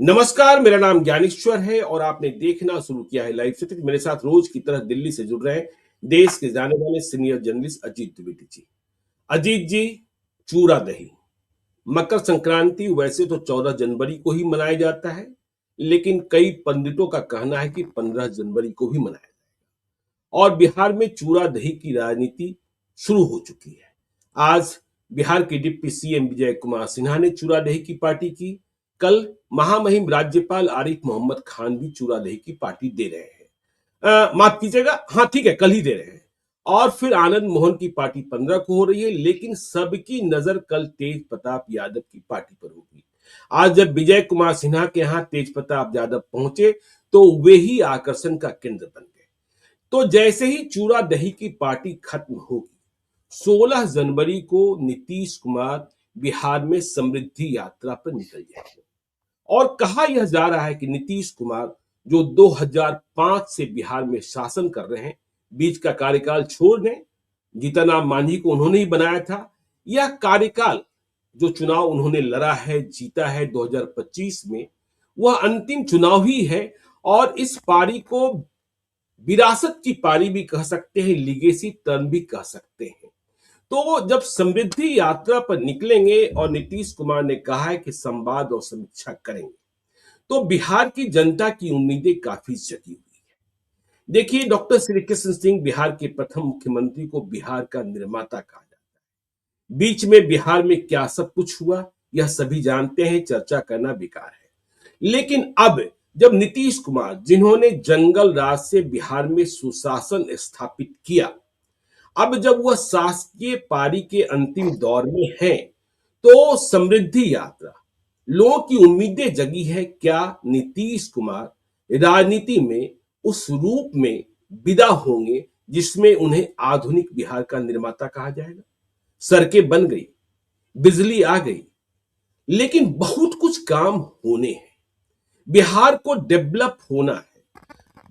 नमस्कार, मेरा नाम ज्ञानेश्वर है और आपने देखना शुरू किया है लाइव सत्य। मेरे साथ रोज की तरह दिल्ली से जुड़ रहे हैं देश के जाने माने सीनियर जर्नलिस्ट अजीत द्विवेदी जी। अजीत जी, चूरा दही, मकर संक्रांति वैसे तो 14 जनवरी को ही मनाया जाता है, लेकिन कई पंडितों का कहना है कि 15 जनवरी को भी मनाया जाए। और बिहार में चूरा दही की राजनीति शुरू हो चुकी है। आज बिहार के डिप्टी सीएम विजय कुमार सिन्हा ने चूरा दही की पार्टी की। कल महामहिम राज्यपाल आरिफ मोहम्मद खान भी चूरा दही की पार्टी दे रहे हैं। माफ कीजिएगा, हाँ ठीक है, कल ही दे रहे हैं। और फिर आनंद मोहन की पार्टी 15 को हो रही है, लेकिन सबकी नजर कल तेज प्रताप यादव की पार्टी पर होगी। आज जब विजय कुमार सिन्हा के यहाँ तेज प्रताप यादव पहुंचे तो वे ही आकर्षण का केंद्र बन गए। तो जैसे ही चूरा दही की पार्टी खत्म होगी, 16 जनवरी को नीतीश कुमार बिहार में समृद्धि यात्रा पर निकल जाएंगे। और कहा यह जा रहा है कि नीतीश कुमार जो 2005 से बिहार में शासन कर रहे हैं, बीच का कार्यकाल छोड़ दें, जीतन राम मांझी को उन्होंने ही बनाया था। यह कार्यकाल जो चुनाव उन्होंने लड़ा है, जीता है 2025 में, वह अंतिम चुनाव ही है। और इस पारी को विरासत की पारी भी कह सकते हैं, लीगेसी टर्न भी कह सकते हैं। तो जब समृद्धि यात्रा पर निकलेंगे और नीतीश कुमार ने कहा है कि संवाद और समीक्षा करेंगे, तो बिहार की जनता की उम्मीदें काफी जगी हुई है। देखिए, डॉक्टर श्री कृष्ण सिंह बिहार के प्रथम मुख्यमंत्री को बिहार का निर्माता कहा जाता है। बीच में बिहार में क्या सब कुछ हुआ, यह सभी जानते हैं, चर्चा करना बेकार है। लेकिन अब जब नीतीश कुमार, जिन्होंने जंगल राज से बिहार में सुशासन स्थापित किया, अब जब वह शासकीय पारी के अंतिम दौर में है, तो समृद्धि यात्रा, लोगों की उम्मीदें जगी है। क्या नीतीश कुमार राजनीति में उस रूप में विदा होंगे जिसमें उन्हें आधुनिक बिहार का निर्माता कहा जाएगा? सड़कें बन गई, बिजली आ गई, लेकिन बहुत कुछ काम होने हैं। बिहार को डेवलप होना है,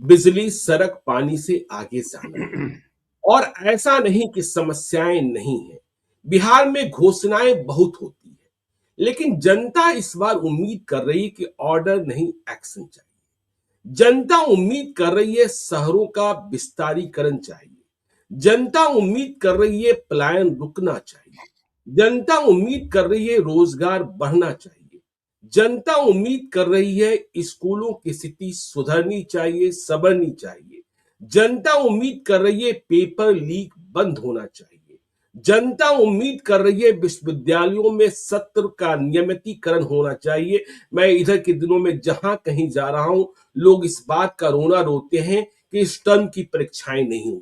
बिजली, सड़क, पानी से आगे जाना है। और ऐसा नहीं कि समस्याएं नहीं है, बिहार में घोषणाएं बहुत होती है, लेकिन जनता इस बार उम्मीद कर रही है कि ऑर्डर नहीं, एक्शन चाहिए। जनता उम्मीद कर रही है शहरों का विस्तारीकरण चाहिए। जनता उम्मीद कर रही है पलायन रुकना चाहिए। जनता उम्मीद कर रही है रोजगार बढ़ना चाहिए। जनता उम्मीद कर रही है स्कूलों की स्थिति सुधरनी चाहिए, संवरनी चाहिए। जनता उम्मीद कर रही है पेपर लीक बंद होना चाहिए। जनता उम्मीद कर रही है विश्वविद्यालयों में सत्र का नियमितीकरण होना चाहिए। मैं इधर के दिनों में जहां कहीं जा रहा हूं, लोग इस बात का रोना रोते हैं कि इस टर्म की परीक्षाएं नहीं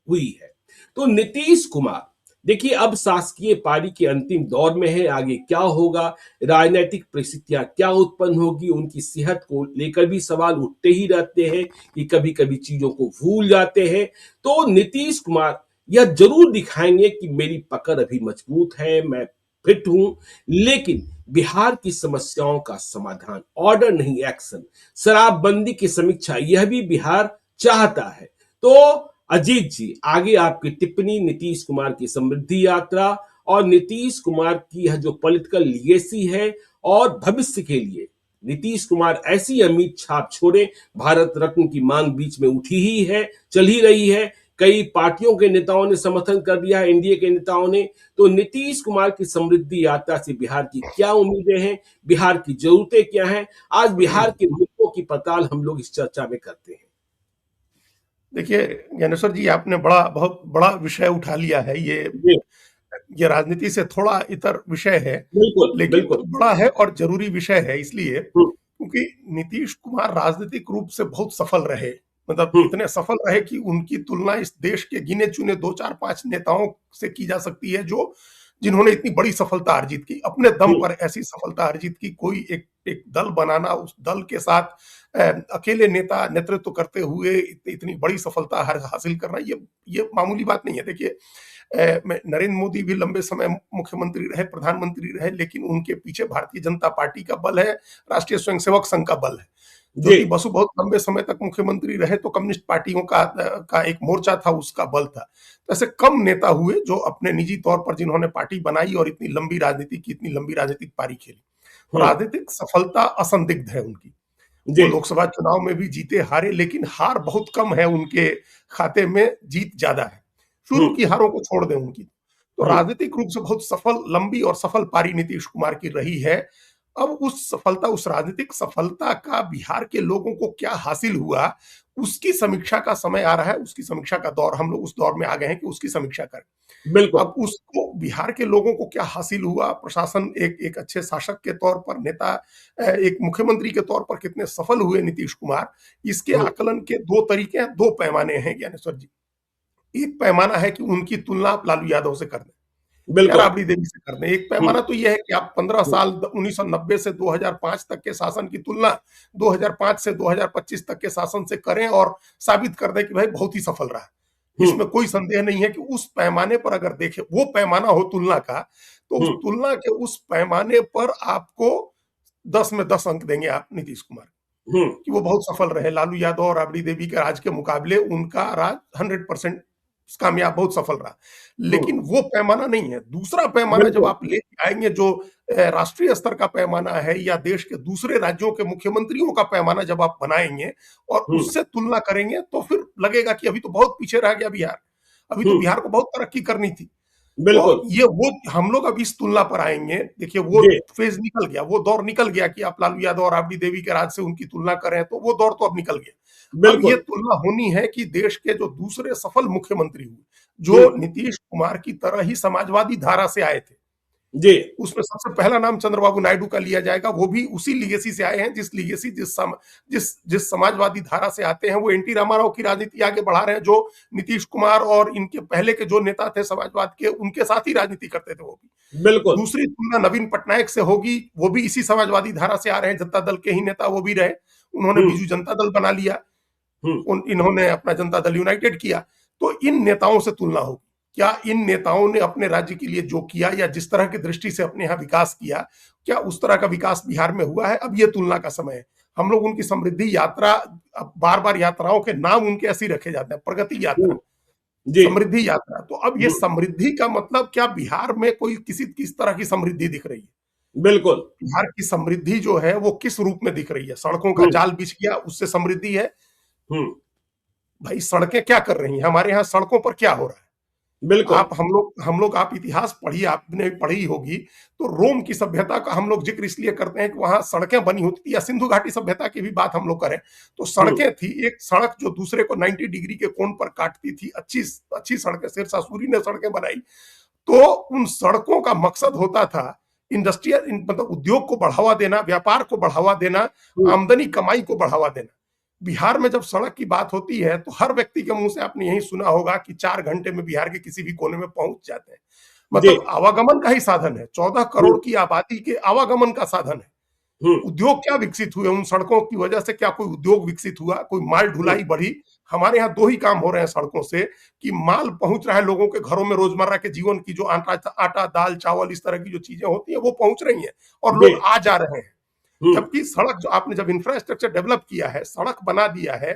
हुई है। तो नीतीश कुमार, देखिए, अब शासकीय पारी के अंतिम दौर में है। आगे क्या होगा, राजनीतिक परिस्थितियां क्या उत्पन्न होगी, उनकी सेहत को लेकर भी सवाल उठते ही रहते हैं कि कभी कभी चीजों को भूल जाते हैं। तो नीतीश कुमार यह जरूर दिखाएंगे कि मेरी पकड़ अभी मजबूत है, मैं फिट हूं। लेकिन बिहार की समस्याओं का समाधान, ऑर्डर नहीं एक्शन, शराबबंदी की समीक्षा, यह भी बिहार चाहता है। तो अजीत जी, आगे आपकी टिप्पणी नीतीश कुमार की समृद्धि यात्रा और नीतीश कुमार की यह जो पॉलिटिकल लीगेसी है, और भविष्य के लिए नीतीश कुमार ऐसी अमिट छाप छोड़े। भारत रत्न की मांग बीच में उठी ही है, चल ही रही है। कई पार्टियों के नेताओं ने समर्थन कर दिया है, एनडीए के नेताओं ने। तो नीतीश कुमार की समृद्धि यात्रा से बिहार की क्या उम्मीदें हैं, बिहार की जरूरतें क्या हैं, आज बिहार के मुद्दों की पड़ताल हम लोग इस चर्चा में करते हैं। देखिए ज्ञानेश्वर जी, आपने बहुत बड़ा विषय उठा लिया है। ये राजनीति से थोड़ा इतर विषय है, बिल्कुल लेकिन बिल्कुल। बड़ा है और जरूरी विषय है, इसलिए हम्म, क्योंकि नीतीश कुमार राजनीतिक रूप से बहुत सफल रहे। मतलब हम्म, इतने सफल रहे कि उनकी तुलना इस देश के गिने चुने 2 4 5 नेताओं से की जा सकती है, जिन्होंने इतनी बड़ी सफलता अर्जित की। अपने दम हम्म, पर ऐसी सफलता अर्जित की, कोई एक दल बनाना, उस दल के साथ अकेले नेता नेतृत्व करते हुए इतनी बड़ी सफलता हासिल करना, ये मामूली बात नहीं है। देखिए, नरेंद्र मोदी भी लंबे समय मुख्यमंत्री रहे, प्रधानमंत्री रहे, लेकिन उनके पीछे भारतीय जनता पार्टी का बल है, राष्ट्रीय स्वयंसेवक संघ का बल है। ज्योति बसु बहुत लंबे समय तक मुख्यमंत्री रहे, तो कम्युनिस्ट पार्टियों का एक मोर्चा था, उसका बल था। तो ऐसे कम नेता हुए जो अपने निजी तौर पर जिन्होंने पार्टी बनाई और इतनी लंबी राजनीति की, इतनी लंबी राजनीतिक पारी खेली। राजनीतिक सफलता असंदिग्ध है उनकी। वो जी। लोकसभा चुनाव में भी जीते हारे, लेकिन हार बहुत कम है उनके खाते में, जीत ज्यादा है। शुरू की हारों को छोड़ दें उनकी, तो राजनीतिक रूप से बहुत सफल, लंबी और सफल पारी नीतीश कुमार की रही है। अब उस सफलता, उस राजनीतिक सफलता का बिहार के लोगों को क्या हासिल हुआ, उसकी समीक्षा का समय आ रहा है। उसकी समीक्षा का दौर, हम लोग उस दौर में आ गए हैं कि उसकी समीक्षा करें। बिल्कुल। अब उसको, बिहार के लोगों को क्या हासिल हुआ, प्रशासन एक अच्छे शासक के तौर पर, नेता, एक मुख्यमंत्री के तौर पर कितने सफल हुए नीतीश कुमार, इसके आकलन के दो तरीके हैं, दो पैमाने हैं ज्ञानेश्वर जी। एक पैमाना है कि उनकी तुलना आप लालू यादव से कर दें या बिल्कुल। राबड़ी देवी से कर दें। एक पैमाना तो यह है कि आप 15 साल 1990 से 2005 तक के शासन की तुलना 2005 से 2025 तक के शासन से करें और साबित कर दें कि भाई बहुत ही सफल रहा। इसमें कोई संदेह नहीं है कि उस पैमाने पर अगर देखें, वो पैमाना हो तुलना का, तो उस तुलना के उस पैमाने पर आपको 10 में 10 अंक देंगे आप नीतीश कुमार, कि वो बहुत सफल रहे। लालू यादव और राबड़ी देवी के राज के मुकाबले उनका राज 100% कामयाब, बहुत सफल रहा। लेकिन वो पैमाना नहीं है। दूसरा पैमाना जब बिल्कुल। आप ले आएंगे, जो राष्ट्रीय स्तर का पैमाना है या देश के दूसरे राज्यों के मुख्यमंत्रियों का पैमाना जब आप बनाएंगे और उससे तुलना करेंगे, तो फिर लगेगा कि अभी तो बहुत पीछे रह गया बिहार, अभी तो बिहार को बहुत तरक्की करनी थी। तो बिल्कुल। ये वो, हम लोग अब इस तुलना पर आएंगे। देखिए, वो जी। फेज निकल गया, वो दौर निकल गया कि आप लालू यादव और राबड़ी देवी के राज से उनकी तुलना करें, तो वो दौर तो अब निकल गया। अब ये बिल्कुल। तुलना होनी है कि देश के जो दूसरे सफल मुख्यमंत्री हुए, जो नीतीश कुमार की तरह ही समाजवादी धारा से आए थे, जी। उसमें सबसे पहला नाम चंद्रबाबू नायडू का लिया जाएगा। वो भी उसी लीगेसी से आए हैं, जिस लीगेसी, जिस समाजवादी धारा से आते हैं। वो एनटी रामाराव की राजनीति आगे बढ़ा रहे हैं, जो नीतीश कुमार और इनके पहले के जो नेता थे समाजवाद के, उनके साथ ही राजनीति करते थे वो भी। बिल्कुल। दूसरी तुलना नवीन पटनायक से होगी, वो भी इसी समाजवादी धारा से आ रहे हैं, जनता दल के ही नेता वो भी रहे। उन्होंने बीजू जनता दल बना लिया, इन्होंने अपना जनता दल यूनाइटेड किया। तो इन नेताओं से तुलना होगी। क्या इन नेताओं ने अपने राज्य के लिए जो किया, या जिस तरह की दृष्टि से अपने यहाँ विकास किया, क्या उस तरह का विकास बिहार में हुआ है? अब ये तुलना का समय है। हम लोग उनकी समृद्धि यात्रा, अब बार बार यात्राओं के नाम उनके ऐसे ही रखे जाते हैं, प्रगति यात्रा, जी। समृद्धि यात्रा। तो अब ये समृद्धि का मतलब क्या, बिहार में कोई किस तरह की समृद्धि दिख रही है? बिल्कुल। बिहार की समृद्धि जो है वो किस रूप में दिख रही है? सड़कों का जाल बिछ गया, उससे समृद्धि है? भाई, सड़कें क्या कर रही हैं हमारे यहाँ? सड़कों पर क्या हो रहा है? बिल्कुल। आप, आप इतिहास पढ़िए, आपने पढ़ी होगी। तो रोम की सभ्यता का हम लोग जिक्र इसलिए करते हैं कि वहां सड़कें बनी होती थी, या सिंधु घाटी सभ्यता की भी बात हम लोग करें तो सड़कें थी। एक सड़क जो दूसरे को 90 डिग्री के कोण पर काटती थी, अच्छी अच्छी सड़कें, शेरशाह सूरी ने सड़कें बनाई। तो उन सड़कों का मकसद होता था इंडस्ट्रियल, मतलब उद्योग को बढ़ावा देना, व्यापार को बढ़ावा देना, आमदनी कमाई को बढ़ावा देना। बिहार में जब सड़क की बात होती है तो हर व्यक्ति के मुंह से आपने यही सुना होगा कि 4 घंटे में बिहार के किसी भी कोने में पहुंच जाते हैं। मतलब आवागमन का ही साधन है, 14 करोड़ की आबादी के आवागमन का साधन है। उद्योग क्या विकसित हुए उन सड़कों की वजह से? क्या कोई उद्योग विकसित हुआ? कोई माल ढुलाई बढ़ी? हमारे यहाँ 2 ही काम हो रहे हैं सड़कों से, कि माल पहुंच रहा है लोगों के घरों में, रोजमर्रा के जीवन की जो आटा दाल चावल इस तरह की जो चीजें होती है वो पहुंच रही हैं और लोग आ जा रहे हैं। जबकि सड़क, जो आपने जब इंफ्रास्ट्रक्चर डेवलप किया है, सड़क बना दिया है,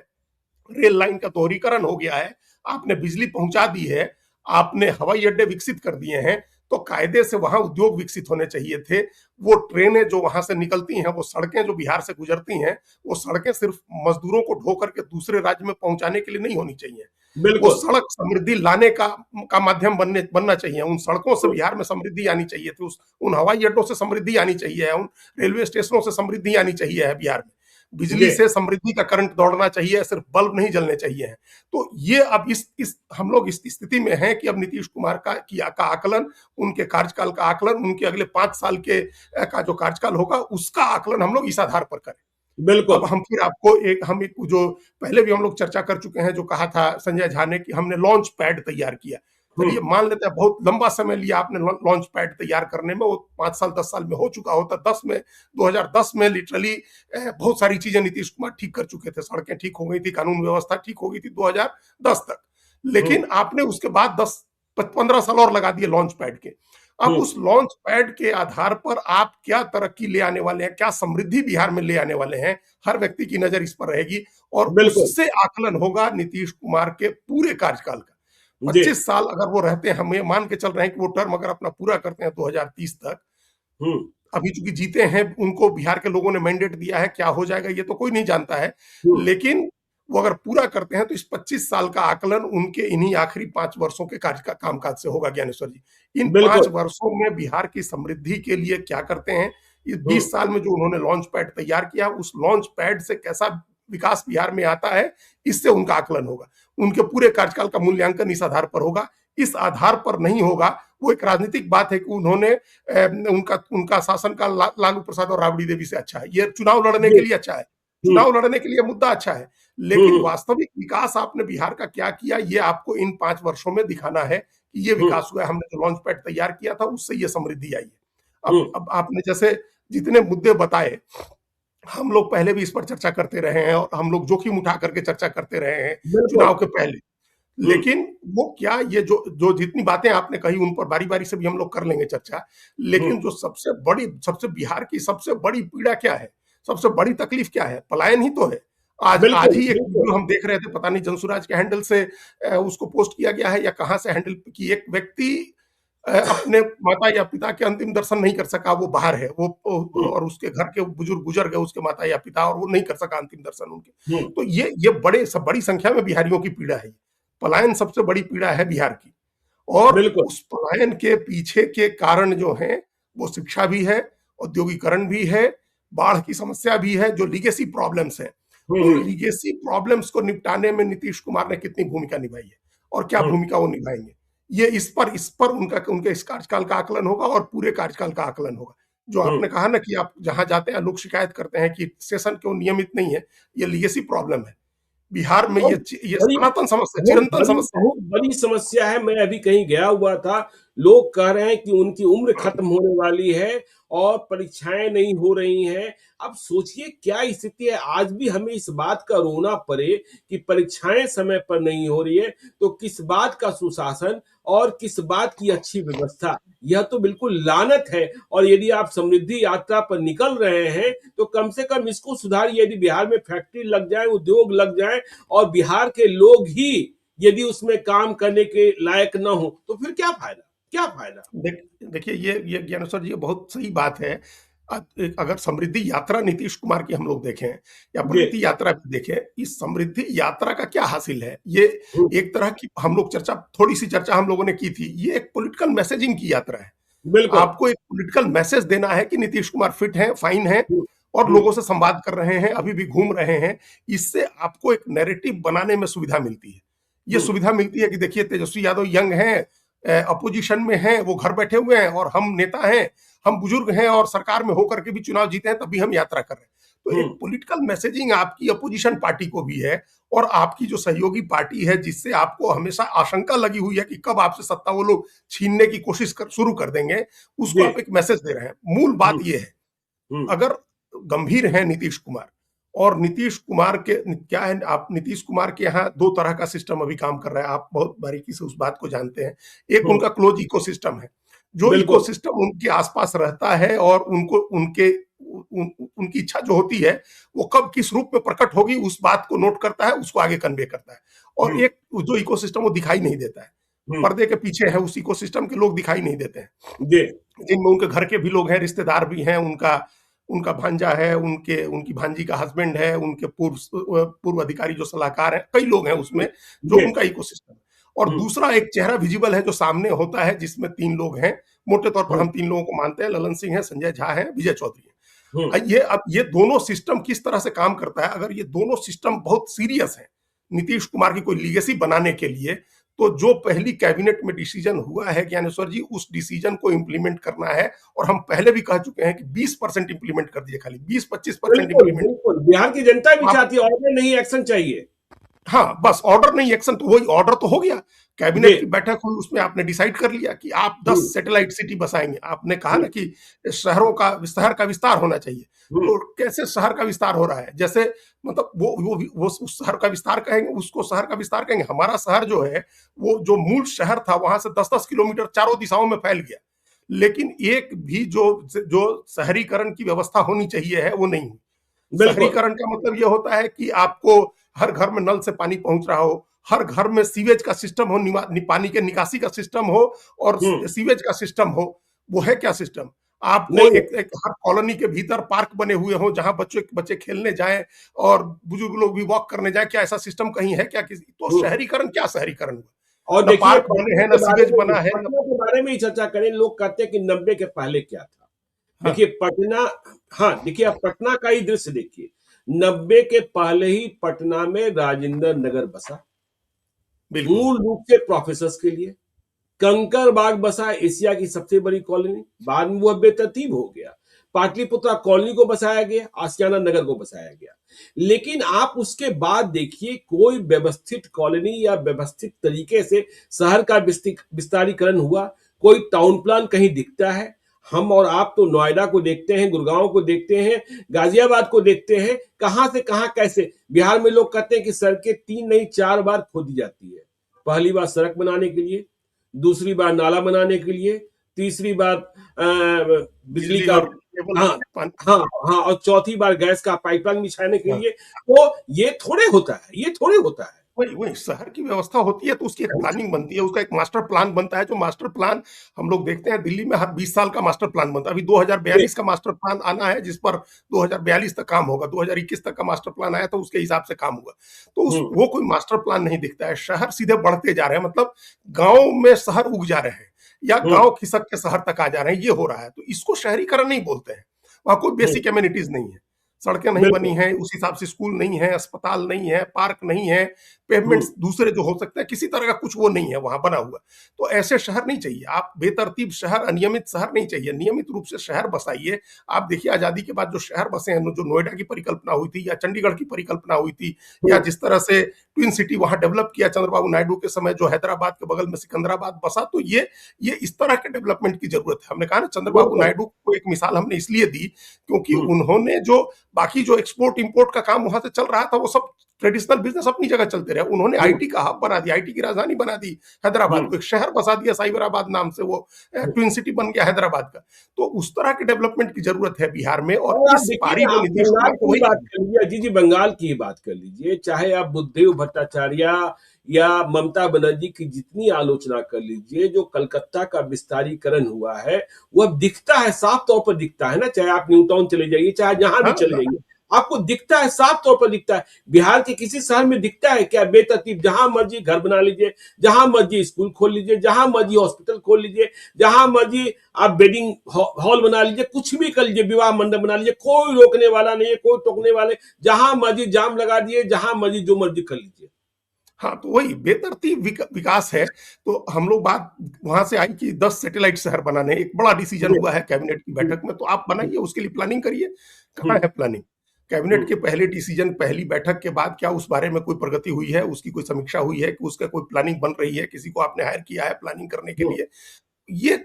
रेल लाइन का दोहरीकरण हो गया है, आपने बिजली पहुंचा दी है, आपने हवाई अड्डे विकसित कर दिए हैं, तो कायदे से वहां उद्योग विकसित होने चाहिए थे। वो ट्रेनें जो वहां से निकलती हैं, वो सड़कें जो बिहार से गुजरती हैं, वो सड़कें सिर्फ मजदूरों को ढो करके दूसरे राज्य में पहुंचाने के लिए नहीं होनी चाहिए। वो सड़क समृद्धि लाने का माध्यम बनना चाहिए। उन सड़कों से बिहार में समृद्धि आनी चाहिए थी, उन हवाई अड्डों से समृद्धि आनी चाहिए, उन रेलवे स्टेशनों से समृद्धि आनी चाहिए है बिहार में। बिजली से समृद्धि का करंट दौड़ना चाहिए, सिर्फ बल्ब नहीं जलने चाहिए हैं। तो ये अब इस हम लोग इस स्थिति में हैं कि अब नीतीश कुमार का आकलन, उनके कार्यकाल का आकलन, उनके अगले 5 साल के का जो कार्यकाल होगा उसका आकलन हम लोग इस आधार पर करें। बिल्कुल। अब हम फिर आपको एक जो पहले भी हम लोग चर्चा कर चुके हैं, जो कहा था संजय झा ने कि हमने लॉन्च पैड तैयार किया। चलिए मान लेते हैं बहुत लंबा समय लिया आपने लॉन्च पैड तैयार करने में, वो 5 साल 10 साल में हो चुका होता। 2010 में लिटरली बहुत सारी चीजें नीतीश कुमार ठीक कर चुके थे, सड़कें ठीक हो गई थी, कानून व्यवस्था ठीक हो गई थी 2010 तक। लेकिन आपने उसके बाद 10-15 साल और लगा दिए लॉन्च पैड के। अब उस लॉन्च पैड के आधार पर आप क्या तरक्की ले आने वाले हैं, क्या समृद्धि बिहार में ले आने वाले हैं, हर व्यक्ति की नजर इस पर रहेगी और उससे आकलन होगा नीतीश कुमार के पूरे कार्यकाल का। 25 साल अगर वो रहते हैं, हम ये मान के चल रहे हैं कि वो टर्म अगर अपना पूरा करते हैं 2030 तक, अभी चूंकि जीते हैं, उनको बिहार के लोगों ने मैंडेट दिया है, क्या हो जाएगा ये तो कोई नहीं जानता है। हम्म, लेकिन वो अगर पूरा करते हैं तो इस 25 साल का आकलन उनके इन्हीं आखिरी 5 वर्षों के कार्य का कामकाज से होगा ज्ञानेश्वर जी। इन पांच बिल्कुल। वर्षों में बिहार की समृद्धि के लिए क्या करते हैं, इस हम्म, 20 साल में जो उन्होंने लॉन्च पैड तैयार किया, उस लॉन्च पैड से कैसा विकास बिहार में आता है, इससे उनका आकलन होगा। उनके पूरे कार्यकाल का मूल्यांकन इस आधार पर होगा। इस आधार पर नहीं होगा, वो एक राजनीतिक बात है कि उन्होंने उनका उनका शासनकाल लालू प्रसाद और राबड़ी देवी से अच्छा है, ये चुनाव लड़ने के जी, लिए अच्छा है, हम्म, चुनाव लड़ने के लिए मुद्दा अच्छा है। लेकिन हम्म, वास्तविक विकास आपने बिहार का क्या किया, ये आपको इन 5 वर्षों में दिखाना है कि ये हम्म, विकास हुआ है। हमने जो लॉन्च पैड तैयार किया था उससे ये समृद्धि आई है। अब हम्म, अब आपने जैसे जितने मुद्दे बताए, हम लोग पहले भी इस पर चर्चा करते रहे हैं और हम लोग जोखिम उठा करके चर्चा करते रहे हैं बिल्कुल। चुनाव के पहले। हम्म, लेकिन वो क्या, ये जो जो जितनी बातें आपने कही उन पर बारी-बारी से भी हम लोग कर लेंगे चर्चा। हम्म, लेकिन जो सबसे बिहार की सबसे बड़ी पीड़ा क्या है? सबसे बड़ी तकलीफ क्या है? पलायन ही तो है। आज आज बिल्कुल, ही एक बिल्कुल। वीडियो हम देख रहे थे, पता नहीं जनसुराज के हैंडल से उसको पोस्ट किया गया है या कहाँ से हैंडल कि एक व्यक्ति अपने माता या पिता के अंतिम दर्शन नहीं कर सका, वो बाहर है, हम्म, और उसके घर के बुजुर्ग गुजर गए, उसके माता या पिता, और वो नहीं कर सका अंतिम दर्शन उनके। हम्म, तो ये बड़ी संख्या में बिहारियों की पीड़ा है। पलायन सबसे बड़ी पीड़ा है बिहार की। और बिल्कुल। उस पलायन के पीछे के कारण जो हैं, वो शिक्षा भी है, औद्योगिकरण भी है, बाढ़ की समस्या भी है, जो लीगेसी प्रॉब्लम्स हैं। हम्म, उन लीगेसी प्रॉब्लम्स को निपटाने में नीतीश कुमार ने कितनी भूमिका निभाई है और क्या हम्म, भूमिका वो निभाएंगे, ये इस पर उनके इस कार्यकाल का आकलन होगा और पूरे कार्यकाल का आकलन होगा। जो हम्म, आपने कहा ना कि आप जहां जाते हैं लोग शिकायत करते हैं कि सेशन क्यों नियमित नहीं है, ये लीगेसी प्रॉब्लम है। बिहार में बहुत ये बड़ी सनातन समस्या, बहुत चिरंतन बड़ी समस्या है। बहुत बड़ी समस्या है। मैं अभी कहीं गया हुआ था, लोग कह रहे हैं कि उनकी उम्र खत्म होने वाली है और परीक्षाएं नहीं हो रही हैं। अब सोचिए क्या स्थिति है, आज भी हमें इस बात का रोना पड़े कि परीक्षाएं समय पर नहीं हो रही है, तो किस बात का सुशासन और किस बात की अच्छी व्यवस्था। यह तो बिल्कुल लानत है। और यदि आप समृद्धि यात्रा पर निकल रहे हैं तो कम से कम इसको सुधारिए। यदि बिहार में फैक्ट्री लग जाए, उद्योग लग जाए और बिहार के लोग ही यदि उसमें काम करने के लायक न हो तो फिर क्या फायदा, क्या फायदा। देखिए, ये ज्ञानेश्वर जी, ये बहुत सही बात है। अगर समृद्धि यात्रा नीतीश कुमार की हम लोग देखें या जी। प्रगति यात्रा भी देखें, इस समृद्धि यात्रा का क्या हासिल है, ये हम्म, एक तरह की हम लोग थोड़ी सी चर्चा हम लोगों ने की थी। ये एक पॉलिटिकल मैसेजिंग की यात्रा है। बिल्कुल। आपको एक पॉलिटिकल मैसेज देना है कि नीतीश कुमार फिट हैं, फाइन हैं हम्म, और हम्म, लोगों से संवाद कर रहे हैं, अभी भी घूम रहे हैं। इससे आपको एक नैरेटिव बनाने में सुविधा मिलती है। ये हम्म, सुविधा मिलती है कि देखिए तेजस्वी यादव यंग हैं, अपोजिशन में हैं, वो घर बैठे हुए हैं, और हम नेता हैं, हम बुजुर्ग हैं और सरकार में होकर के भी चुनाव जीते हैं, तब भी हम यात्रा कर रहे हैं। तो एक हम्म, पॉलिटिकल मैसेजिंग आपकी अपोजिशन पार्टी को भी है, और आपकी जो सहयोगी पार्टी है, जिससे आपको हमेशा आशंका लगी हुई है कि कब आपसे सत्ता वो लोग छीनने की कोशिश शुरू कर देंगे, उसको जी। आप एक मैसेज दे रहे हैं। मूल बात हम्म, ये है, हम्म, अगर गंभीर हैं नीतीश कुमार, और नीतीश कुमार के क्या है, आप नीतीश कुमार के यहाँ दो तरह का सिस्टम अभी काम कर रहा है, आप बहुत बारीकी से उस बात को जानते हैं। एक हम्म, उनका क्लोज इकोसिस्टम है, जो बिल्कुल। इकोसिस्टम उनके आसपास रहता है, और उनको उनकी इच्छा जो होती है, वो कब किस रूप में प्रकट होगी उस बात को नोट करता है, उसको आगे कन्वे करता है। और हम्म, एक जो इकोसिस्टम वो दिखाई नहीं देता है, हम्म, पर्दे के पीछे है, उस इकोसिस्टम के लोग दिखाई नहीं देते हैं, जी। जिनमें उनके घर के भी लोग हैं, रिश्तेदार भी हैं, उनका उनका भांजा है, उनकी भांजी का हस्बैंड है, उनके पूर्व अधिकारी जो सलाहकार हैं, कई लोग हैं उसमें, जो जी। उनका इकोसिस्टम है। और हम्म, दूसरा एक चेहरा विजिबल है जो सामने होता है, जिसमें 3 लोग हैं, मोटे तौर पर हम्म, हम 3 लोगों को मानते हैं, ललन सिंह है, संजय झा है, विजय चौधरी है। हम्म, अब ये दोनों सिस्टम किस तरह से काम करता है, अगर ये दोनों सिस्टम बहुत सीरियस हैं नीतीश कुमार की कोई लीगेसी बनाने के लिए, तो जो पहली कैबिनेट में डिसीजन हुआ है ज्ञानेश्वर जी, उस डिसीजन को इंप्लीमेंट करना है। और हम पहले भी कह चुके हैं कि 20% इंप्लीमेंट कर दिए, खाली 20-25% बिल्कुल, इंप्लीमेंट। बिल्कुल बिहार की जनता भी आप चाहती है, और नहीं एक्शन चाहिए। हाँ, बस ऑर्डर नहीं एक्शन, तो वही ऑर्डर तो हो गया। जी। कैबिनेट की बैठक हुई, उसमें आपने डिसाइड कर लिया कि आप 10 हम्म, सैटेलाइट सिटी बसाएंगे। आपने कहा हम्म, ना कि शहर का विस्तार होना चाहिए। हम्म, तो कैसे शहर का विस्तार हो रहा है? जैसे मतलब वो उस शहर का विस्तार कहेंगे, उसको शहर का विस्तार कहेंगे। हमारा शहर जो है, वो जो मूल शहर था, वहां से 10-10 किलोमीटर चारों दिशाओं में फैल गया। लेकिन एक भी जो शहरीकरण की व्यवस्था होनी चाहिए है, वो नहीं हुई। बिल्कुल। शहरीकरण का मतलब ये होता है कि आपको हर घर में नल से पानी पहुंच रहा हो, हर घर में सीवेज का सिस्टम हो, पानी के निकासी का सिस्टम हो, और हम्म, सीवेज का सिस्टम हो। वो है क्या सिस्टम? आपको नहीं, एक एक हर कॉलोनी के भीतर पार्क बने हुए हों जहां बच्चे बच्चे खेलने जाएं और बुजुर्ग लोग भी वॉक करने जाएं, क्या ऐसा सिस्टम कहीं है क्या? किसी तो हम्म, शहरीकरण, क्या शहरीकरण हुआ? और ना देखिए पार्क बने पटना हैं, ना के बारे सीवेज में, बना है, ना। पटना के बारे में ही चर्चा करें। लोग कहते हैं कि 90 के पहले क्या था। हाँ, देखिए पटना, हाँ देखिए आप पटना का ही दृश्य देखिए। 90 के पहले ही पटना में राजेंद्र नगर बसा, बिल्कुल। मूल रूप से प्रोफेसर्स के लिए। कंकरबाग बसा एशिया की सबसे बड़ी कॉलोनी, बाद में वह बेतरतीब हो गया। पाटलिपुत्रा कॉलोनी को बसाया गया, आशियाना नगर को बसाया गया। लेकिन आप उसके बाद देखिए कोई व्यवस्थित कॉलोनी या व्यवस्थित तरीके से शहर का विस्तारीकरण हुआ, कोई टाउन प्लान कहीं दिखता है? हम और आप तो नोएडा को देखते हैं, गुड़गांव को देखते हैं, गाजियाबाद को देखते हैं, कहां से कहां कैसे। बिहार में लोग कहते हैं कि सड़कें 3 नहीं 4 बार खोदी जाती है। पहली बार सड़क बनाने के लिए, दूसरी बार नाला बनाने के लिए, तीसरी बार बिजली बिजली का, और केबल हाँ पानी। हाँ हाँ, और चौथी बार गैस का पाइपलाइन बिछाने के हाँ, लिए। तो ये थोड़े होता है, ये थोड़े होता है। वही वही शहर की व्यवस्था होती है तो उसकी एक प्लानिंग बनती है, उसका एक मास्टर प्लान बनता है। जो मास्टर प्लान हम लोग देखते हैं दिल्ली में हर 20 साल का मास्टर प्लान बनता है। अभी 2042 का मास्टर प्लान आना है जिस पर 2042 तक काम होगा। 2021 तक का मास्टर प्लान आया तो उसके हिसाब से काम हुआ। तो उस हम्म, वो कोई मास्टर प्लान नहीं दिखता है। शहर सीधे बढ़ते जा रहे हैं, मतलब गांव में शहर उग जा रहे हैं या हम्म, गांव खिसक के शहर तक आ जा रहे हैं, ये हो रहा है। तो इसको शहरीकरण नहीं बोलते हैं। वहां कोई हम्म, बेसिक एमिनिटीज नहीं है, सड़कें नहीं बनी बिल्कुल। हैं उस हिसाब से, स्कूल नहीं है, अस्पताल नहीं है, पार्क नहीं है, हम्म, पेवमेंट्स दूसरे जो हो सकते हैं, किसी तरह का कुछ वो नहीं है वहां बना हुआ। तो ऐसे शहर नहीं चाहिए। आप बेतरतीब शहर, अनियमित शहर नहीं चाहिए, नियमित रूप से शहर बसाइए। आप देखिए आजादी के बाद जो शहर बसे हैं, जो नोएडा की परिकल्पना हुई थी या चंडीगढ़ की परिकल्पना हुई थी, या हम्म, जिस तरह से ट्विन सिटी वहां डेवलप किया चंद्रबाबू नायडू के समय, जो हैदराबाद के बगल में सिकंदराबाद बसा, तो ये इस तरह के डेवलपमेंट की जरूरत है। हमने कहा ना, चंद्रबाबू बिल्कुल। नायडू को एक मिसाल हमने इसलिए दी क्योंकि हम्म, उन्होंने जो बाकी जो एक्सपोर्ट इंपोर्ट का काम वहां से चल रहा था, वो सब ट्रेडिशनल बिजनेस अपनी जगह चलते रहे। उन्होंने हम्म, आईटी का हब बना दिया, आईटी की राजधानी बना दी हैदराबाद हम्म, को, एक शहर बसा दिया साइबराबाद नाम से, वो हम्म। ट्विन सिटी बन गया हैदराबाद का। तो उस तरह के डेवलपमेंट की जरूरत है बिहार में, और और आप इस देखिए, पारी में आप नीतीश बंगाल कुमार को की ही वही बात करना कर लीजिए, अजीत जी बंगाल की ही बात कर लीजिए, चाहे आप बुद्धदेव भट्टाचार्य या ममता बनर्जी की जितनी आलोचना कर लीजिए, जो कलकत्ता का विस्तारीकरण हुआ है वह दिखता है, साफ तौर पर दिखता है ना। चाहे आप न्यू टाउन चले जाइए, चाहे जहां भी है। चले हाँ, जाइए, आपको दिखता है, साफ तौर पर दिखता है। बिहार के किसी शहर में दिखता है क्या बेतरतीब? जहां मर्जी घर बना लीजिए, जहां मर्जी स्कूल खोल लीजिए, जहां मर्जी हॉस्पिटल खोल लीजिए, जहां मर्जी आप वेडिंग हॉल बना लीजिए, कुछ भी कर लीजिए, विवाह मंडप बना लीजिए, कोई रोकने वाला नहीं है, कोई टोकने वाले। जहां मर्जी जाम लगा दिए, जहां मर्जी जो मर्जी कर लीजिए। हाँ, तो वही बेतरतीब विकास है। तो हम लोग बात वहां से आई कि 10 सैटेलाइट शहर बनाने, एक बड़ा डिसीजन हुआ है कैबिनेट की बैठक में, तो आप बनाइए, उसके लिए प्लानिंग करिए। कहाँ है प्लानिंग? कैबिनेट के पहले डिसीजन, पहली बैठक के बाद क्या उस बारे में कोई प्रगति हुई है, उसकी कोई समीक्षा हुई है कि उसका कोई प्लानिंग बन रही है, किसी को आपने हायर किया है प्लानिंग करने के लिए?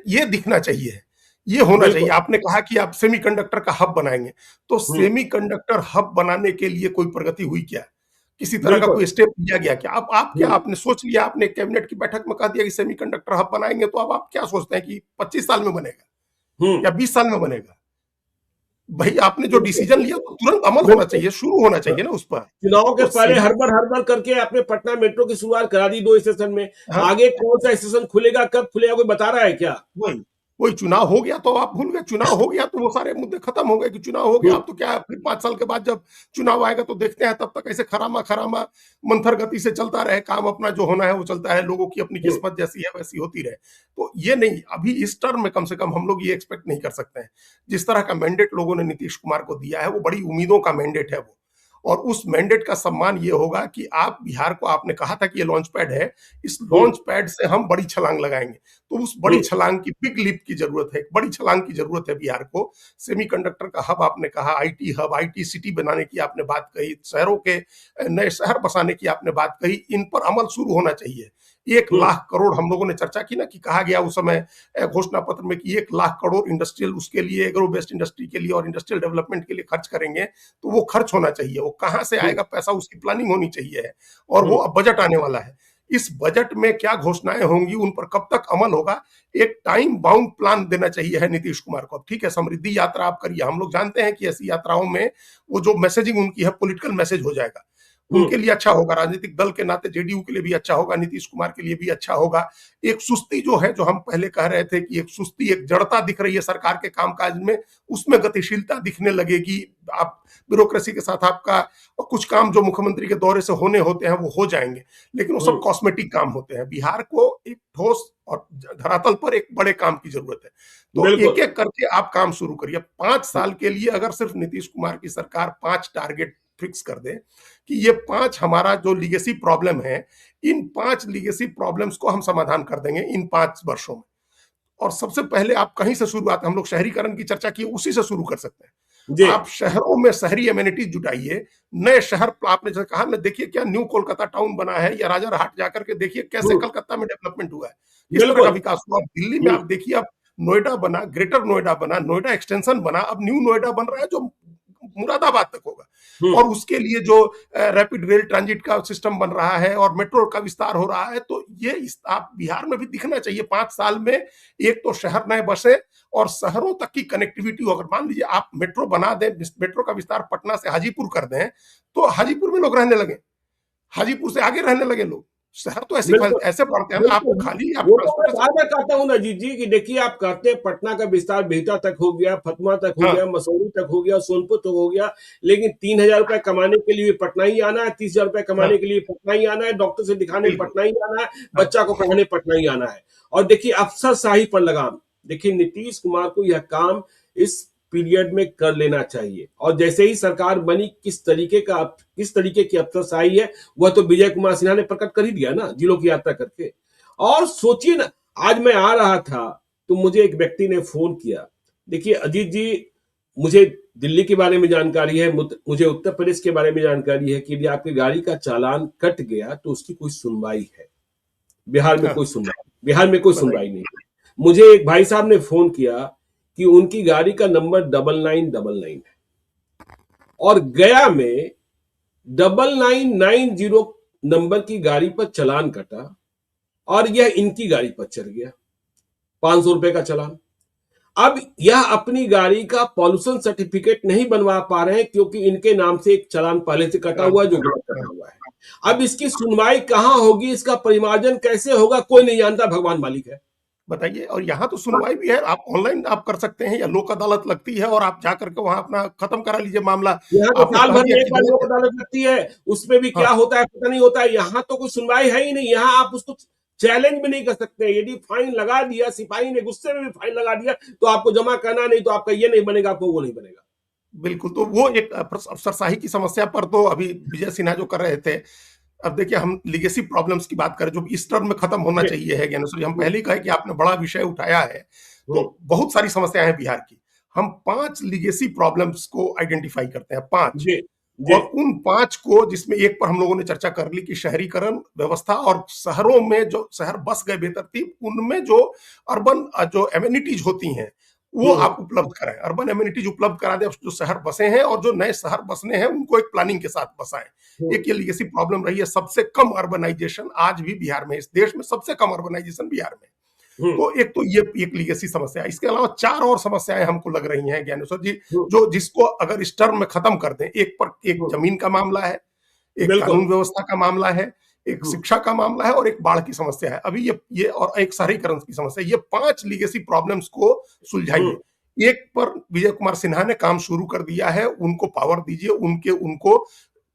ये दिखना चाहिए, ये होना चाहिए। बिल्कुल। आपने कहा कि आप सेमीकंडक्टर का हब बनाएंगे, तो हम्म, सेमीकंडक्टर हब बनाने के लिए कोई प्रगति हुई क्या? किसी तरह का बिल्कुल। कोई स्टेप लिया गया क्या? अब आप क्या हम्म, आपने सोच लिया, आपने कैबिनेट की बैठक में कह दिया कि सेमीकंडक्टर हब बनाएंगे, तो अब आप क्या सोचते हैं कि 25 साल में बनेगा हम्म, या 20 साल में बनेगा? भाई आपने जो बिल्कुल, डिसीजन लिया तो तुरंत अमल होना बिल्कुल। चाहिए, शुरू होना चाहिए ना उस पर। चुनाव के तो पहले सेमी हड़बड़ हड़बड़ करके आपने पटना मेट्रो की शुरुआत करा दी 2 स्टेशन में। हाँ, आगे कौन सा स्टेशन खुलेगा, कब खुलेगा, कोई बता रहा है क्या? वही वही चुनाव हो गया तो आप भूल गए। चुनाव हो गया तो वो सारे मुद्दे खत्म हो गए कि चुनाव हो गया। हम्म, अब तो क्या है, फिर 5 साल के बाद जब चुनाव आएगा तो देखते हैं, तब तक ऐसे खरामा खरामा मंथर गति से चलता रहे काम, अपना जो होना है वो चलता है, लोगों की अपनी हम्म, किस्मत जैसी है वैसी होती रहे। तो ये नहीं, अभी इस टर्म में कम से कम हम लोग ये एक्सपेक्ट नहीं कर सकते हैं। जिस तरह का मैंडेट लोगों ने नीतीश कुमार को दिया है, वो बड़ी उम्मीदों का मैंडेट है वो। और उस मैंडेट का सम्मान ये होगा कि आप बिहार को, आपने कहा था कि ये लॉन्च पैड है, इस हम्म, लॉन्च पैड से हम बड़ी छलांग लगाएंगे। तो उस बड़ी हम्म, छलांग की, बिग लीप की जरूरत है, एक बड़ी छलांग की जरूरत है बिहार को। सेमीकंडक्टर का हब आपने कहा, आईटी हब, आईटी सिटी बनाने की आपने बात कही, शहरों के नए शहर बसाने की आपने बात कही, इन पर अमल शुरू होना चाहिए। 1 लाख करोड़ हम लोगों ने चर्चा की ना, कि कहा गया उस समय घोषणा पत्र में कि 1 लाख करोड़ इंडस्ट्रियल, उसके लिए एग्रो बेस्ड इंडस्ट्री के लिए और इंडस्ट्रियल डेवलपमेंट के लिए खर्च करेंगे। तो वो खर्च होना चाहिए, वो कहाँ से हम्म, आएगा पैसा, उसकी प्लानिंग होनी चाहिए है। और वो हम्म, अब बजट आने वाला है, इस बजट में क्या घोषणाएं होंगी, उन पर कब तक अमल होगा, एक टाइम बाउंड प्लान देना चाहिए है नीतीश कुमार को। अब ठीक है, समृद्धि यात्रा आप करिए, हम लोग जानते हैं कि ऐसी यात्राओं में वो जो मैसेजिंग उनकी है, पॉलिटिकल मैसेज हो जाएगा। उनके लिए अच्छा होगा, राजनीतिक दल के नाते जेडीयू के लिए भी अच्छा होगा, नीतीश कुमार के लिए भी अच्छा होगा। एक सुस्ती जो है, जो हम पहले कह रहे थे कि एक सुस्ती, एक जड़ता दिख रही है सरकार के कामकाज में, उसमें गतिशीलता दिखने लगेगी। आप ब्यूरोक्रेसी के साथ आपका कुछ काम जो मुख्यमंत्री के दौरे से होने होते हैं वो हो जाएंगे, लेकिन वो सब कॉस्मेटिक काम होते हैं। बिहार को एक ठोस और धरातल पर एक बड़े काम की जरूरत है। तो एक बिल्कुल। एक करके आप काम शुरू करिए। 5 साल के लिए अगर सिर्फ नीतीश कुमार की सरकार 5 टारगेट फिक्स कर दे कि ये 5 हमारा जो लीगेसी प्रॉब्लम है, इन 5 लीगेसी प्रॉब्लम्स को हम समाधान कर देंगे इन 5 वर्षों में। और सबसे पहले आप कहीं से शुरुआत, हम लोग शहरीकरण की चर्चा की, उसी से शुरू कर सकते हैं। जी। आप शहरों में शहरी एमिनिटीज जुटाइए, नए शहर, आपने जैसे कहा ना, देखिए क्या न्यू कोलकाता टाउन बना है, या राजारहाट जाकर के देखिए कैसे कलकत्ता में डेवलपमेंट हुआ है, किस तरह का बिल्कुल। विकास हुआ। दिल्ली में आप देखिए, अब नोएडा बना, ग्रेटर नोएडा बना, नोएडा एक्सटेंशन बना, अब न्यू नोएडा बन रहा है जो मुरादाबाद तक होगा। और उसके लिए जो रैपिड रेल ट्रांजिट का सिस्टम बन रहा है और मेट्रो का विस्तार हो रहा है, तो ये आप बिहार में भी दिखना चाहिए 5 साल में। एक तो शहर नए बसे और शहरों तक की कनेक्टिविटी हो। अगर मान लीजिए आप मेट्रो बना दें, मेट्रो का विस्तार पटना से हाजीपुर कर दें, तो हाजीपुर में लोग रहने लगे, हाजीपुर से आगे रहने लगे लोग। शहर तो बिल्कुल, ऐसे बढ़ते हैं ना, आप बिल्कुल। खाली आप वो तो मैं ट्रांसपोर्टेशन। बार-बार कहता हूँ ना अजीत जी कि देखिए आप कहते हैं पटना का विस्तार बिहटा तक हो गया, फतुहा तक हो हाँ, गया, मसौढ़ी तक हो गया, सोनपुर तक हो गया, लेकिन 3000 रुपए कमाने के लिए पटना ही आना है, 30,000 रुपए हाँ, कमाने के लिए पटना ही आना है, डॉक्टर से दिखाने बिल्कुल। पटना ही आना है, हाँ, बच्चा को पढ़ाने पटना ही आना है। और देखिए अफसरशाही पर लगाम, देखिए नीतीश कुमार को यह काम इस पीरियड में कर लेना चाहिए। और जैसे ही सरकार बनी किस तरीके की अफसरशाही है वह तो विजय कुमार सिन्हा ने प्रकट कर ही दिया ना, जिलों की यात्रा करके। और सोचिए ना, आज मैं आ रहा था तो मुझे एक व्यक्ति ने फोन किया। देखिए अजीत जी, मुझे दिल्ली के बारे में जानकारी है, मुझे उत्तर प्रदेश के बारे में जानकारी है कि यदि आपकी गाड़ी का चालान कट गया तो उसकी कोई सुनवाई है। हाँ, बिहार में कोई बताइए। सुनवाई नहीं है। मुझे एक भाई साहब ने फोन किया कि उनकी गाड़ी का नंबर 9999 है और गया में 9990 नंबर की गाड़ी पर चालान कटा और यह इनकी गाड़ी पर चढ़ गया, 500 रुपए का चालान। अब यह अपनी गाड़ी का पॉल्यूशन सर्टिफिकेट नहीं बनवा पा रहे हैं क्योंकि इनके नाम से एक चालान पहले से कटा हाँ, हुआ है जो गलत हाँ, कटा हुआ है। अब इसकी सुनवाई कहां होगी, इसका परिमार्जन कैसे होगा, कोई नहीं जानता, भगवान मालिक है। बताइए। और यहाँ तो सुनवाई भी है, आप ऑनलाइन आप कर सकते हैं, या लोक अदालत लगती है और आप जा करके वहां अपना खत्म करा लीजिए मामला। यहाँ तो आपने साल कह भर में दिया एक कि बार लोक गलत है। अदालत लगती है, उसमें भी क्या हाँ, होता है पता नहीं होता है। यहाँ तो कोई सुनवाई है ही नहीं, यहाँ आप उसको चैलेंज भी नहीं कर सकते। यदि फाइन लगा दिया, सिपाही ने गुस्से में भी फाइन लगा दिया, तो आपको जमा करना नहीं, तो आपका ये नहीं बनेगा, आपको वो नहीं बनेगा। बिल्कुल। तो वो एक अफसरशाही की समस्या पर तो अभी विजय सिन्हा जो कर रहे थे। अब देखिए, हम लीगेसी प्रॉब्लम्स की बात करें जो इस टर्म में खत्म होना जी। चाहिए है ज्ञानेश्वर जी। हम हम्म, पहले ही कहे कि आपने बड़ा विषय उठाया है, हम्म, तो बहुत सारी समस्याएं हैं बिहार की। हम 5 लीगेसी प्रॉब्लम्स को आइडेंटिफाई करते हैं, 5। जी। जी। और उन 5 को, जिसमें एक पर हम लोगों ने चर्चा कर ली कि शहरीकरण व्यवस्था और शहरों में जो शहर बस गए बेतरतीब, उनमें जो अर्बन जो एमिनिटीज होती हैं वो हम्म, आप उपलब्ध कराएं, अर्बन एमिनिटीज उपलब्ध करा दें। जो शहर बसे हैं और जो नए शहर बसने हैं उनको एक प्लानिंग के साथ बसाएं। हम्म, एक ये लीगेसी प्रॉब्लम रही है, सबसे कम अर्बनाइजेशन आज भी बिहार में, इस देश में सबसे कम अर्बनाइजेशन बिहार में। हम्म, तो एक तो ये एक लीगेसी समस्या है। इसके अलावा 4 और समस्याएं हमको लग रही हैं ज्ञानेश्वर जी, हम्म, जो जिसको अगर इस टर्म में खत्म कर दें। एक पर एक हम्म, जमीन का मामला है, एक बिल्कुल। कानून व्यवस्था का मामला है, एक हम्म, शिक्षा का मामला है और एक बाढ़ की समस्या है। अभी ये और एक शहरीकरण की समस्या, ये 5 लीगेसी प्रॉब्लम्स को हम्म, सुलझाइए। एक पर विजय कुमार सिन्हा ने काम शुरू कर दिया है, उनको पावर दीजिए, उनको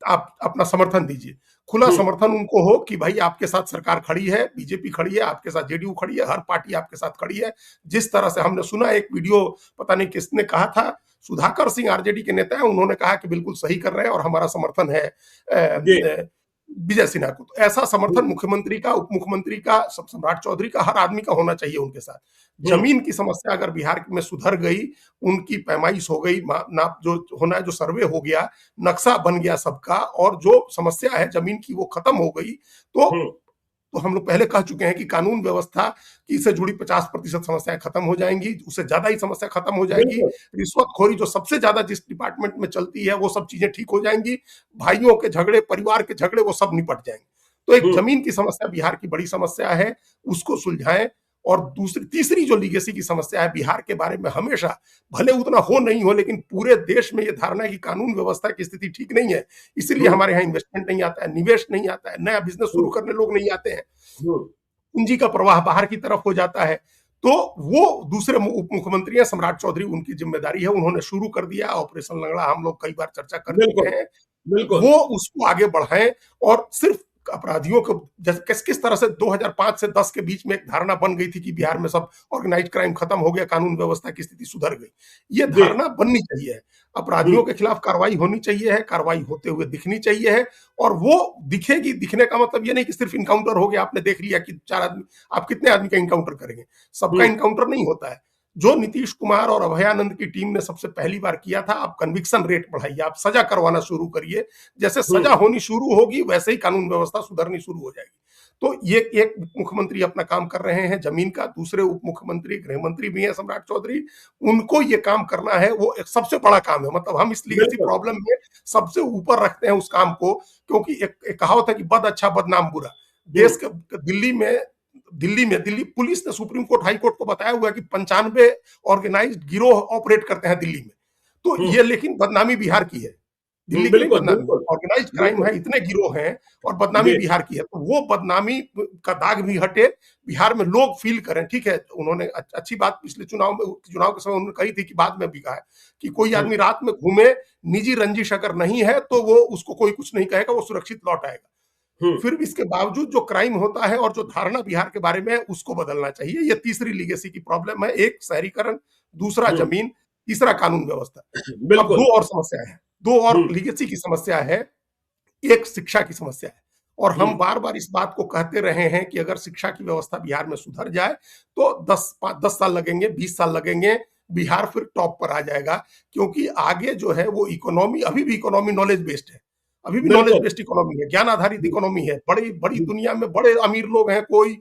आप अपना समर्थन दीजिए, खुला हम्म, समर्थन उनको हो कि भाई आपके साथ सरकार खड़ी है, बीजेपी खड़ी है, आपके साथ जेडीयू खड़ी है, हर पार्टी आपके साथ खड़ी है। जिस तरह से हमने सुना, एक वीडियो पता नहीं किसने कहा था, सुधाकर सिंह आरजेडी के नेता हैं, उन्होंने कहा कि बिल्कुल सही कर रहे हैं और हमारा समर्थन है जी। विजय सिन्हा को। तो ऐसा समर्थन हम्म, मुख्यमंत्री का, उप मुख्यमंत्री का, सम्राट चौधरी का, हर आदमी का होना चाहिए उनके साथ। हम्म, जमीन की समस्या अगर बिहार में सुधर गई, उनकी पैमाइश हो गई, नाप जो होना है, जो सर्वे हो गया, नक्शा बन गया सबका, और जो समस्या है जमीन की वो खत्म हो गई, हम्म, तो हम लोग पहले कह चुके हैं कि कानून व्यवस्था की से जुड़ी 50% समस्याएं खत्म हो जाएंगी, उससे ज्यादा ही समस्या खत्म हो जाएगी। बिल्कुल। रिश्वतखोरी जो सबसे ज्यादा जिस डिपार्टमेंट में चलती है, वो सब चीजें ठीक हो जाएंगी। भाइयों के झगड़े, परिवार के झगड़े, वो सब निपट जाएंगे। तो एक हम्म, जमीन की समस्या बिहार की बड़ी समस्या है, उसको सुलझाएं। और दूसरी तीसरी जो लीगेसी की समस्या है बिहार के बारे में, हमेशा भले उतना हो नहीं हो, लेकिन पूरे देश में ये धारणा है कि कानून व्यवस्था की स्थिति ठीक नहीं है, इसीलिए हम्म, हमारे यहाँ इन्वेस्टमेंट नहीं आता है, निवेश नहीं आता है, नया बिजनेस शुरू हम्म, करने लोग नहीं आते हैं, हम्म, पूंजी का प्रवाह बाहर की तरफ हो जाता है। तो वो दूसरे उप मुख्यमंत्री हैं सम्राट चौधरी, उनकी जिम्मेदारी है, उन्होंने शुरू कर दिया ऑपरेशन लंगड़ा, हम लोग कई बार चर्चा कर चुके बिल्कुल, हैं। बिल्कुल, वो उसको आगे बढ़ाएं और सिर्फ अपराधियों को, जैसे किस किस तरह से 2005 से 10 के बीच में एक धारणा बन गई थी कि बिहार में सब ऑर्गेनाइज क्राइम खत्म हो गया, कानून व्यवस्था की स्थिति सुधर गई, ये जी, धारणा बननी चाहिए है। अपराधियों हम्म, के खिलाफ कार्रवाई होनी चाहिए है, कार्रवाई होते हुए दिखनी चाहिए है, और वो दिखेगी। दिखने का मतलब ये नहीं कि सिर्फ इनकाउंटर हो गया, आपने देख लिया कि 4 आदमी, आप कितने आदमी का इनकाउंटर करेंगे, सबका हम्म, इनकाउंटर नहीं होता है। जो नीतीश कुमार और अभयानंद की टीम ने सबसे पहली बार किया था, आप कन्विक्शन रेट बढ़ाइए, आप सजा करवाना शुरू करिए, जैसे सजा हम्म, होनी शुरू होगी वैसे ही कानून व्यवस्था सुधरनी शुरू हो जाएगी। तो ये एक मुख्यमंत्री अपना काम कर रहे हैं जमीन का, दूसरे उप मुख्यमंत्री गृह मंत्री भी हैं सम्राट चौधरी, उनको ये काम करना है, वो एक सबसे बड़ा काम है। मतलब हम इस लीगेसी बिल्कुल, प्रॉब्लम में सबसे ऊपर रखते हैं उस काम को, क्योंकि एक कहावत है कि बद अच्छा बदनाम बुरा। हम्म, देश के दिल्ली पुलिस ने सुप्रीम कोर्ट हाई कोर्ट को बताया हुआ है कि 95 ऑर्गेनाइज्ड गिरोह ऑपरेट करते हैं दिल्ली में। तो हम्म, ये लेकिन बदनामी बिहार की है, दिल्ली की नहीं बिल्कुल, बदनामी, बिल्कुल, ऑर्गेनाइज्ड क्राइम बिल्कुल, है, इतने गिरोह हैं और बदनामी जी, बिहार की है। तो वो बदनामी का दाग भी हटे, बिहार में लोग फील करें। ठीक है, उन्होंने अच्छी बात पिछले चुनाव के समय उन्होंने कही थी कि बाद में भी कहा है कि कोई हम्म, आदमी रात में घूमे, निजी रंजिश अगर नहीं है तो वो उसको कोई कुछ नहीं कहेगा, वो सुरक्षित लौट आएगा। हम्म, फिर भी इसके बावजूद जो क्राइम होता है और जो धारणा बिहार के बारे में है उसको बदलना चाहिए। ये तीसरी लीगेसी की प्रॉब्लम है, एक शहरीकरण, दूसरा हम्म, जमीन, तीसरा कानून व्यवस्था। अब बिल्कुल, दो और समस्या है, दो और हम्म, लीगेसी की समस्या है, एक शिक्षा की समस्या है। और हम हम्म, बार बार इस बात को कहते रहे हैं कि अगर शिक्षा की व्यवस्था बिहार में सुधर जाए तो 10 साल लगेंगे, 20 साल लगेंगे, बिहार फिर टॉप पर आ जाएगा। क्योंकि आगे जो है वो इकोनॉमी, अभी भी इकोनॉमी नॉलेज बेस्ड है, अभी भी नॉलेज बिल्कुल, बेस्ड इकोनॉमी है, ज्ञान आधारित हम्म, इकोनॉमी है। बड़ी बड़ी हम्म, दुनिया में बड़े अमीर लोग हैं, कोई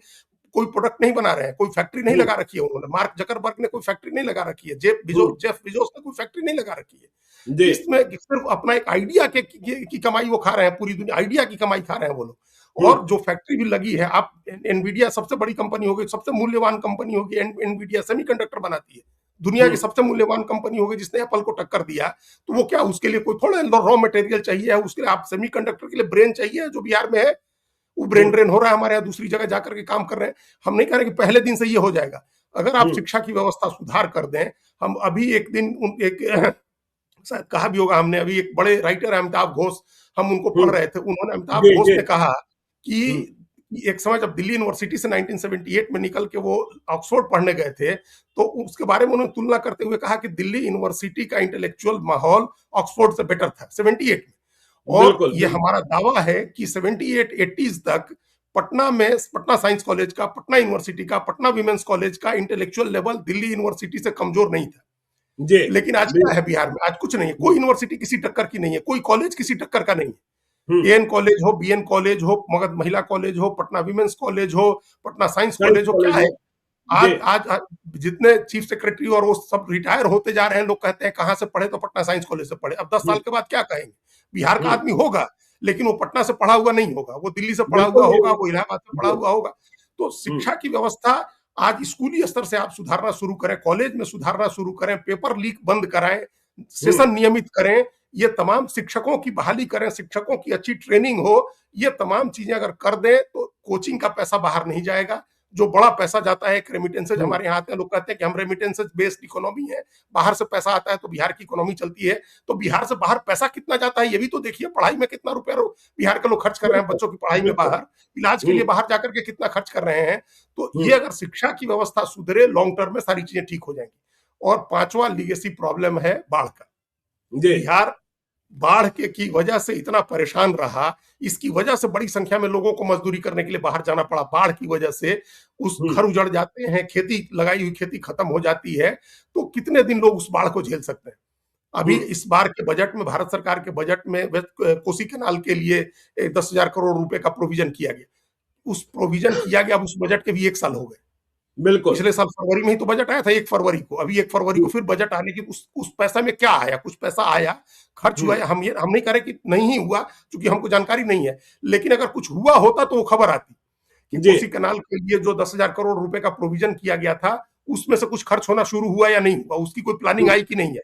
कोई प्रोडक्ट नहीं बना रहे हैं, कोई फैक्ट्री नहीं हम्म, लगा रखी है उन्होंने, मार्क जकरबर्ग ने कोई फैक्ट्री नहीं लगा रखी है, हम्म, जेफ बिजोस ने कोई फैक्ट्री नहीं लगा रखी है। जी, इसमें सिर्फ अपना एक आइडिया की कमाई वो खा रहे हैं, पूरी दुनिया आइडिया की कमाई खा रहे हैं वो लोग। हम्म, और जो फैक्ट्री भी लगी है, आप एनवीडिया सबसे बड़ी कंपनी होगी, सबसे मूल्यवान कंपनी होगी, एनवीडिया सेमीकंडक्टर बनाती है, दुनिया की हम्म, सबसे मूल्यवान कंपनी होगी, जिसने एप्पल को टक्कर दिया। तो वो क्या, उसके लिए कोई थोड़ा रॉ मटेरियल चाहिए है, उसके लिए आप सेमीकंडक्टर के लिए ब्रेन चाहिए, जो बिहार में है वो ब्रेन हम्म, ड्रेन हो रहा है हमारे यहाँ, दूसरी जगह जाकर के काम कर रहे हैं। हम नहीं कह रहे कि पहले दिन से ये हो जाएगा, अगर आप हम्म, शिक्षा की व्यवस्था सुधार कर दें। हम अभी एक दिन एक शायद कहा भी होगा हमने, अभी एक बड़े राइटर है अमिताभ घोष, हम उनको पढ़ हम्म, रहे थे, उन्होंने अमिताभ जी, घोष जी, ने कहा कि हम्म, एक समय जब दिल्ली यूनिवर्सिटी से 1978 में निकल के वो ऑक्सफोर्ड पढ़ने गए थे, तो उसके बारे में उन्होंने तुलना करते हुए कहा कि दिल्ली यूनिवर्सिटी का इंटेलेक्चुअल माहौल ऑक्सफोर्ड से बेटर था 78 में। और बिल्कुल, ये बिल्कुल, हमारा दावा है कि 78 80s तक पटना में, पटना साइंस कॉलेज का, पटना यूनिवर्सिटी का, पटना विमेंस कॉलेज का इंटेलेक्चुअल लेवल दिल्ली यूनिवर्सिटी से कमजोर नहीं था। जी, लेकिन आज क्या है बिहार में, आज कुछ नहीं है, कोई यूनिवर्सिटी किसी टक्कर की नहीं है, कोई कॉलेज किसी टक्कर का नहीं है। हम्म, एएन कॉलेज हो, बीएन कॉलेज हो, मगध महिला कॉलेज हो, पटना विमेंस कॉलेज हो, पटना साइंस साइंस कॉलेज हो, क्या कॉलेज है। हो, जी, आज जितने चीफ सेक्रेटरी और वो सब रिटायर होते जा रहे हैं, लोग कहते हैं कहां से पढ़े, तो पटना साइंस कॉलेज से पढ़े। अब 10 साल हम्म, के बाद क्या कहेंगे, बिहार का हम्म, आदमी होगा, लेकिन वो पटना से पढ़ा हुआ नहीं होगा, वो दिल्ली से पढ़ा बिल्कुल हुआ नहीं होगा, होगा, वो इलाहाबाद से पढ़ा जी, हुआ होगा। तो हम्म, शिक्षा की व्यवस्था आज स्कूली स्तर से आप सुधारना शुरू करें, कॉलेज में सुधारना शुरू करें, पेपर लीक बंद कराएं, हम्म, सेशन नियमित करें, ये तमाम शिक्षकों की बहाली करें, शिक्षकों की अच्छी ट्रेनिंग हो, ये तमाम चीजें अगर कर दें तो कोचिंग का पैसा बाहर नहीं जाएगा। जो बड़ा पैसा जाता है, रेमिटेंसेज हम्म, हमारे यहाँ आते हैं, लोग कहते हैं कि हम रेमिटेंसेज बेस्ड इकोनॉमी है, बाहर से पैसा आता है तो बिहार की इकोनॉमी चलती है। तो बिहार से बाहर पैसा कितना जाता है ये भी तो देखिए, पढ़ाई में कितना रुपया बिहार के लोग खर्च कर रहे हैं, बिल्कुल, बच्चों की पढ़ाई में बिल्कुल, बाहर, इलाज के हम्म, लिए बाहर जाकर के कितना खर्च कर रहे हैं। तो ये हम्म, अगर शिक्षा की व्यवस्था सुधरे, लॉन्ग टर्म में सारी चीजें ठीक हो जाएंगी। और पांचवा लीगेसी प्रॉब्लम है बाढ़ का। जी, बिहार बाढ़ के की वजह से इतना परेशान रहा, इसकी वजह से बड़ी संख्या में लोगों को मजदूरी करने के लिए बाहर जाना पड़ा। बाढ़ की वजह से उस हम्म, घर उजड़ जाते हैं, खेती लगाई हुई खेती खत्म हो जाती है, तो कितने दिन लोग उस बाढ़ को झेल सकते हैं। अभी हम्म, इस बार के बजट में, भारत सरकार के बजट में कोसी कैनाल के लिए 10,000 करोड़ रुपए का प्रोविजन किया गया। उस प्रोविजन किया गया, अब उस बजट के भी 1 साल हो गए। बिल्कुल, पिछले साल फरवरी में ही तो बजट आया था, 1 फरवरी को, अभी 1 फरवरी को हम्म, फिर बजट आने की, उस पैसा में क्या आया, कुछ पैसा आया, खर्च हुआ हम्म, है। हम नहीं कह रहे कि नहीं हुआ, क्योंकि हमको जानकारी नहीं है, लेकिन अगर कुछ हुआ होता तो वो खबर आती कि जी। कोसी कनाल के लिए जो 10,000 करोड़ रुपए का प्रोविजन किया गया था, उसमें से कुछ खर्च होना शुरू हुआ या नहीं हुआ? उसकी कोई प्लानिंग हुँ, आई कि नहीं है?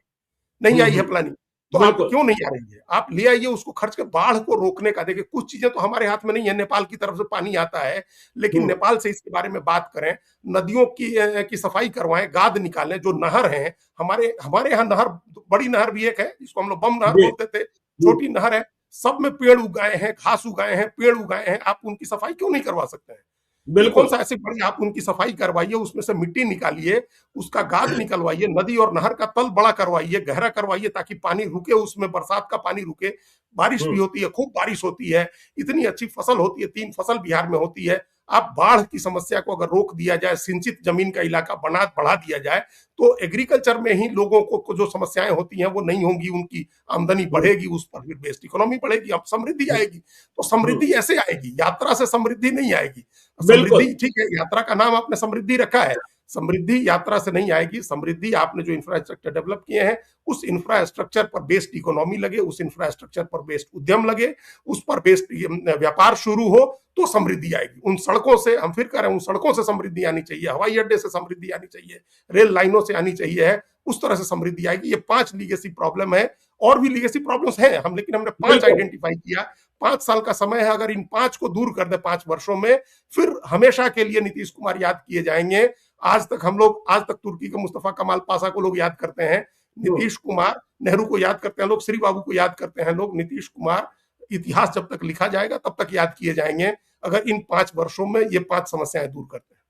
नहीं आई है हुँ। प्लानिंग। तो आप बिल्कुल। क्यों नहीं आ रही है? आप ले आइए उसको खर्च के, बाढ़ को रोकने का देखिए कुछ चीज़ें तो हमारे हाथ में नहीं है, नेपाल की तरफ से पानी आता है, लेकिन हुँ, नेपाल से इसके बारे में बात करें, नदियों की सफाई करवाएँ, गाद निकालें, जो नहर हैं, हमारे यहाँ नहर, बड़ी नहर भी एक है, जिसको हम लोग बम नहर जी। बोलते थे, हुँ, छोटी नहर है, सब में पेड़ उगाए हैं, घास उगाए हैं, पेड़ उगाए हैं, आप उनकी सफाई क्यों नहीं करवा सकते हैं? ये बिल्कुल। कौन-सा ऐसी बड़ी, आप उनकी सफाई करवाइए, उसमें से मिट्टी निकालिए, उसका गाद निकलवाइए, नदी और नहर का तल बड़ा करवाइए, गहरा करवाइए ताकि पानी रुके उसमें, बरसात का पानी रुके। बारिश भी हुँ, होती है, खूब बारिश होती है, इतनी अच्छी फसल होती है, 3 फसल बिहार में होती है। आप बाढ़ की समस्या को अगर रोक दिया जाए, सिंचित जमीन का इलाका बढ़ा दिया जाए, तो एग्रीकल्चर में ही लोगों को जो समस्याएँ होती हैं वो नहीं होंगी, उनकी आमदनी हुँ, बढ़ेगी, उस पर फिर बेस्ड इकोनॉमी बढ़ेगी, अब समृद्धि हुँ, आएगी। तो हुँ। समृद्धि ऐसे आएगी, यात्रा से समृद्धि नहीं आएगी। बिल्कुल। समृद्धि ठीक है, यात्रा का नाम आपने समृद्धि रखा है। समृद्धि यात्रा से नहीं आएगी, समृद्धि आपने जो इंफ्रास्ट्रक्चर डेवलप किए हैं, उस इंफ्रास्ट्रक्चर पर बेस्ड इकोनॉमी लगे, उस इंफ्रास्ट्रक्चर पर बेस्ड उद्यम लगे, उस पर बेस्ड व्यापार शुरू हो, तो समृद्धि आएगी। उन सड़कों से, हम फिर कह रहे हैं, उन सड़कों से समृद्धि आनी चाहिए, हवाई अड्डे से समृद्धि आनी चाहिए, रेल लाइनों से आनी चाहिए है, उस तरह से समृद्धि आएगी। ये 5 लीगेसी प्रॉब्लम है, और भी लीगेसी प्रॉब्लम्स हैं, लेकिन हमने 5 बिल्कुल। आइडेंटिफाई किया। 5 साल का समय है, अगर इन 5 को दूर कर दें 5 वर्षों में, फिर हमेशा के लिए नीतीश कुमार याद किए जाएंगे। आज तक तुर्की के मुस्तफा कमाल पाशा को लोग याद करते हैं, हुँ, नीतीश कुमार, नेहरू को याद करते हैं लोग, श्री बाबू को याद करते हैं लोग, नीतीश कुमार, इतिहास जब तक लिखा जाएगा तब तक याद किए जाएंगे, अगर इन 5 वर्षों में ये 5 समस्याएं दूर करते हैं।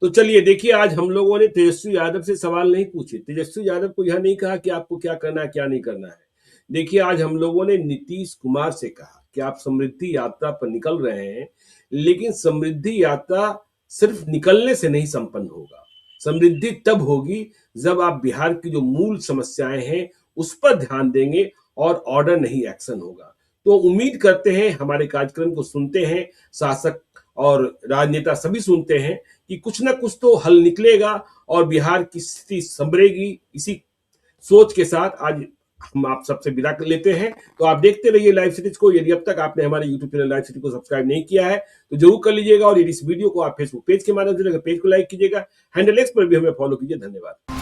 तो चलिए देखिए आज हम लोगों ने तेजस्वी यादव से सवाल नहीं पूछे। तेजस्वी यादव को यह नहीं कहा कि आपको क्या करना है, क्या नहीं करना है। देखिए आज हम लोगों ने नीतीश कुमार से कहा कि आप समृद्धि यात्रा पर निकल रहे हैं, लेकिन समृद्धि यात्रा सिर्फ निकलने से नहीं संपन्न होगा। समृद्धि तब होगी जब आप बिहार की जो मूल समस्याएं हैं उस पर ध्यान देंगे और ऑर्डर नहीं एक्शन होगा। तो उम्मीद करते हैं हमारे कार्यक्रम को सुनते हैं, शासक और राजनेता सभी सुनते हैं कि कुछ ना कुछ तो हल निकलेगा और बिहार की स्थिति संभलेगी। इसी सोच के साथ आज हम आप सबसे विदा कर लेते हैं। तो आप देखते रहिए लाइव सीरीज को। यदि अब तक आपने हमारे यूट्यूब चैनल लाइव सीरीज को सब्सक्राइब नहीं किया है तो जरूर कर लीजिएगा, और यदि इस वीडियो को आप फेसबुक पेज के माध्यम से पेज को लाइक कीजिएगा, हैंडल एक्स पर भी हमें फॉलो कीजिए। धन्यवाद।